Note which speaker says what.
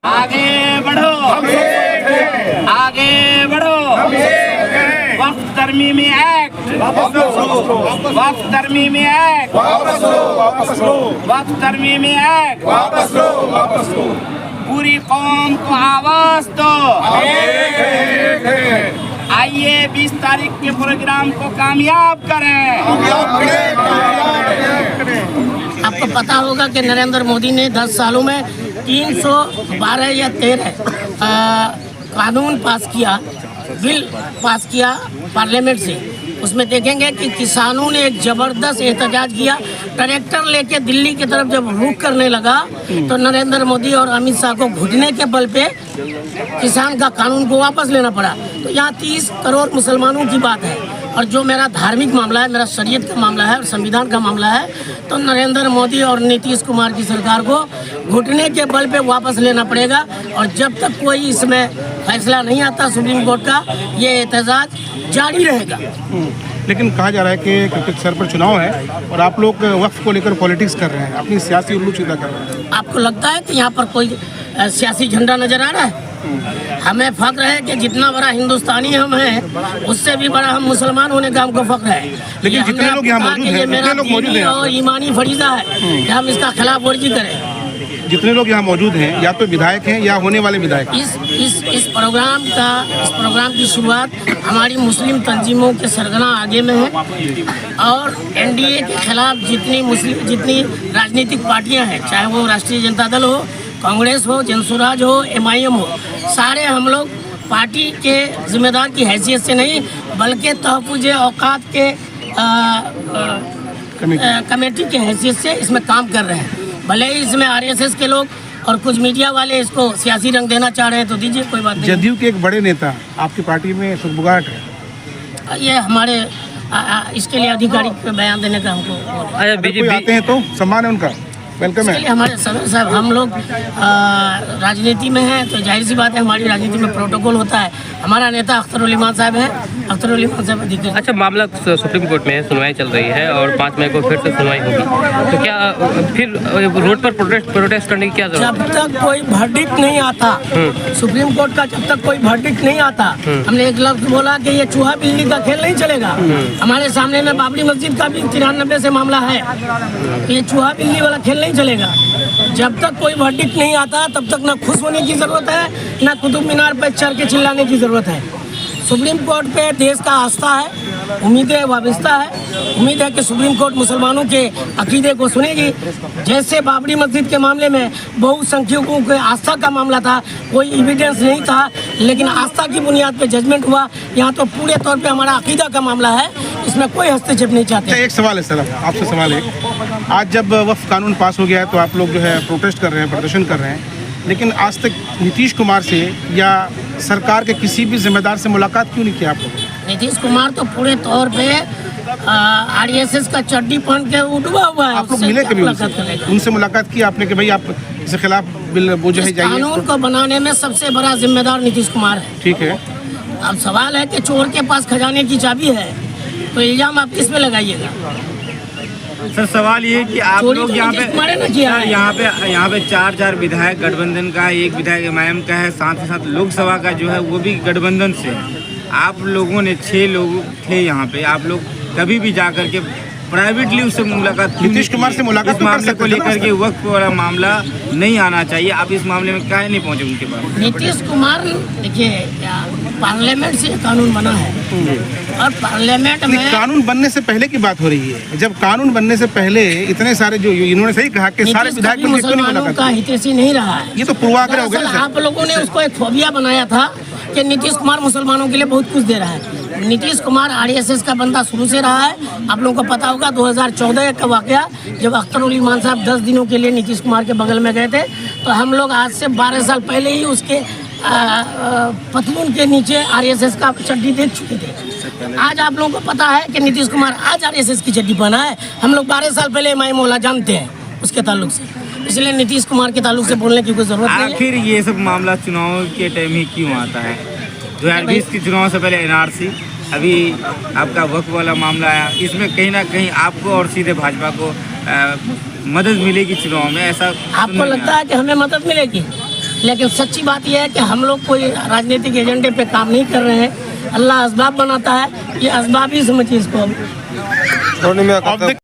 Speaker 1: आगे बढ़ो, आगे बढ़ो। वक्त तरमीमी एक्ट, वक्त तरमीमी एक्ट, वक्त तरमीमी एक्ट, पूरी कौम को आवाज दो। आइए 20 तारीख के प्रोग्राम को कामयाब करें।
Speaker 2: आपको पता होगा कि नरेंद्र मोदी ने 10 सालों में 312 या 13 कानून पास किया, बिल पास किया पार्लियामेंट से। उसमें देखेंगे कि किसानों ने एक ज़बरदस्त एहतजाज किया। ट्रैक्टर लेके दिल्ली की तरफ जब रुख करने लगा तो नरेंद्र मोदी और अमित शाह को घुटने के बल पे किसान का कानून को वापस लेना पड़ा। तो यहाँ 30 करोड़ मुसलमानों की बात है, और जो मेरा धार्मिक मामला है, मेरा शरीयत का मामला है और संविधान का मामला है, तो नरेंद्र मोदी और नीतीश कुमार की सरकार को घुटने के बल पे वापस लेना पड़ेगा। और जब तक कोई इसमें फैसला नहीं आता सुप्रीम कोर्ट का, ये एहतजाज जारी रहेगा।
Speaker 3: लेकिन कहा जा रहा है कि क्योंकि सर पर चुनाव है और आप लोग वक्फ को लेकर पॉलिटिक्स कर रहे हैं, अपनी सियासी उल्लू सीधा कर रहे हैं।
Speaker 2: आपको लगता है कि यहाँ पर कोई सियासी झंडा नजर आ रहा है? हमें फख्र है कि जितना बड़ा हिंदुस्तानी हम हैं, उससे भी बड़ा हम मुसलमान होने का हमको फख्र है।
Speaker 3: लेकिन जितने लोग यहाँ मौजूद हैं, जितने लोग मौजूद हैं
Speaker 2: और ईमानी फरीजा है कि हम इसका खिलाफ वर्जी करें।
Speaker 3: जितने लोग यहाँ मौजूद हैं, या तो विधायक हैं या होने वाले विधायक।
Speaker 2: इस प्रोग्राम की शुरुआत हमारी मुस्लिम तंजीमों के सरगना आगे में है, और एनडीए के खिलाफ जितनी राजनीतिक पार्टियां हैं, चाहे वो राष्ट्रीय जनता दल हो, कांग्रेस हो, जनसुराज हो, MIM हो, सारे हम लोग पार्टी के जिम्मेदार की हैसियत से नहीं, बल्कि तहफ़्फ़ुज़ औक़ात के कमेटी की हैसियत से इसमें काम कर रहे हैं। भले ही इसमें RSS के लोग और कुछ मीडिया वाले इसको सियासी रंग देना चाह रहे हैं, तो दीजिए, कोई बात नहीं।
Speaker 3: जदयू के एक बड़े नेता आपकी पार्टी में सुखबुगाहट है,
Speaker 2: ये हमारे इसके लिए आधिकारिक बयान देने का हमको
Speaker 3: बीजेपी आते हैं तो सम्मान है उनका, वेलकम है।
Speaker 2: हमारे साहब, हम लोग राजनीति में हैं, तो जाहिर सी बात है हमारी राजनीति में प्रोटोकॉल होता है। हमारा नेता अख्तर उल ईमान साहब है, अख्तर उल ईमान साहब अधिकारी।
Speaker 4: अच्छा, मामला सुप्रीम कोर्ट में है, सुनवाई चल रही है और 5 मई को फिर से सुनवाई होगी, तो क्या फिर रोड पर प्रोटेस्ट करने की क्या जरूरत?
Speaker 2: जब तक कोई वर्डिक्ट नहीं आता, सुप्रीम कोर्ट का जब तक कोई वर्डिक्ट नहीं आता, हमने एक लफ्ज बोला कि ये चूहा बिल्ली का खेल नहीं चलेगा। हमारे सामने में बाबरी मस्जिद का भी 93 से मामला है, ये चूहा बिल्ली वाला खेल नहीं चलेगा। जब तक कोई वर्डिक्ट नहीं आता, तब तक ना खुश होने की जरूरत है, ना कुतुब मीनार पर चढ़ के चिल्लाने की जरूरत है। सुप्रीम कोर्ट पे देश का आस्था है, उम्मीदें वाबस्ता है। उम्मीद है कि सुप्रीम कोर्ट मुसलमानों के अकीदे को सुनेगी। जैसे बाबरी मस्जिद के मामले में बहुसंख्यकों के आस्था का मामला था, कोई एविडेंस नहीं था, लेकिन आस्था की बुनियाद पे जजमेंट हुआ। यहाँ तो पूरे तौर पे हमारा अकीदा का मामला है, इसमें कोई हस्तक्षेप नहीं चाहते।
Speaker 3: एक सवाल है सर, आपसे सवाल है, आज जब वक्फ कानून पास हो गया है तो आप लोग जो है प्रोटेस्ट कर रहे हैं, प्रदर्शन कर रहे हैं, लेकिन आज तक नीतीश कुमार से या सरकार के किसी भी जिम्मेदार से मुलाकात क्यों नहीं किया आप लोग?
Speaker 2: नीतीश कुमार तो पूरे तौर पे RSS का चड्डी पहन के उठवा हुआ है।
Speaker 3: आप लोग मिले कभी उनसे मुलाकात की आपने कि भाई आप इसके खिलाफ बिल वो जो है जाइए?
Speaker 2: कानून को बनाने में सबसे बड़ा जिम्मेदार नीतीश कुमार है।
Speaker 3: ठीक है,
Speaker 2: अब सवाल है कि चोर के पास खजाने की चाबी है, तो इल्जाम आप किस पे लगाइएगा?
Speaker 5: सर सवाल ये कि आप लोग यहाँ पे 4 विधायक गठबंधन का है, 1 विधायक MIM का है, साथ ही साथ लोकसभा का जो है वो भी गठबंधन से है। आप लोगों ने 6 लोग थे यहाँ पे, आप लोग कभी भी जाकर के प्राइवेटली उससे मुलाकात,
Speaker 3: नीतीश कुमार से मुलाकात
Speaker 5: इस मामले को लेकर के वक्त वाला मामला नहीं आना चाहिए। आप इस मामले में काहे नहीं पहुँचे उनके पास?
Speaker 2: नीतीश कुमार, देखिए, पार्लियामेंट से कानून बना है, और पार्लियामेंट में
Speaker 3: कानून बनने से पहले की बात हो रही है। जब कानून बनने से पहले इतने सारे जो इन्होंने सही कहा कि सारे विधायक
Speaker 2: मुसलमानों का हितैषी नहीं रहा है,
Speaker 3: ये तो पूर्वाग्रह हो गया।
Speaker 2: आप लोगों ने उसको एक फोबिया बनाया था कि नीतीश कुमार मुसलमानों के लिए बहुत कुछ दे रहा है। नीतीश कुमार RSS का बंदा शुरू से रहा है। आप लोगों को पता होगा 2014 का वाकया, जब अख्तर उल ईमान साहब 10 दिनों के लिए नीतीश कुमार के बगल में गए थे, तो हम लोग आज से 12 साल पहले ही उसके पतलून के नीचे RSS का चड्डी देख चुके थे। आज आप लोगों को पता है कि नीतीश कुमार आज RSS की चड्डी पहना है। हम लोग 12 साल पहले MIM वाला जानते हैं उसके ताल्लुक से, इसलिए नीतीश कुमार के ताल्लुक से बोलने की कोई जरूरत नहीं है।
Speaker 5: आखिर ये सब मामला चुनाव के टाइम ही क्यों आता है? 2020 के चुनाव से पहले NRC, अभी आपका वक्फ वाला मामला आया, इसमें कहीं ना कहीं आपको और सीधे भाजपा को मदद मिलेगी चुनाव में, ऐसा
Speaker 2: आपको लगता है कि हमें मदद मिलेगी? लेकिन सच्ची बात यह है कि हम लोग कोई राजनीतिक एजेंडे पे काम नहीं कर रहे हैं। अल्लाह असबाब बनाता है, ये असबाब ही समझिए इसको।
Speaker 3: अब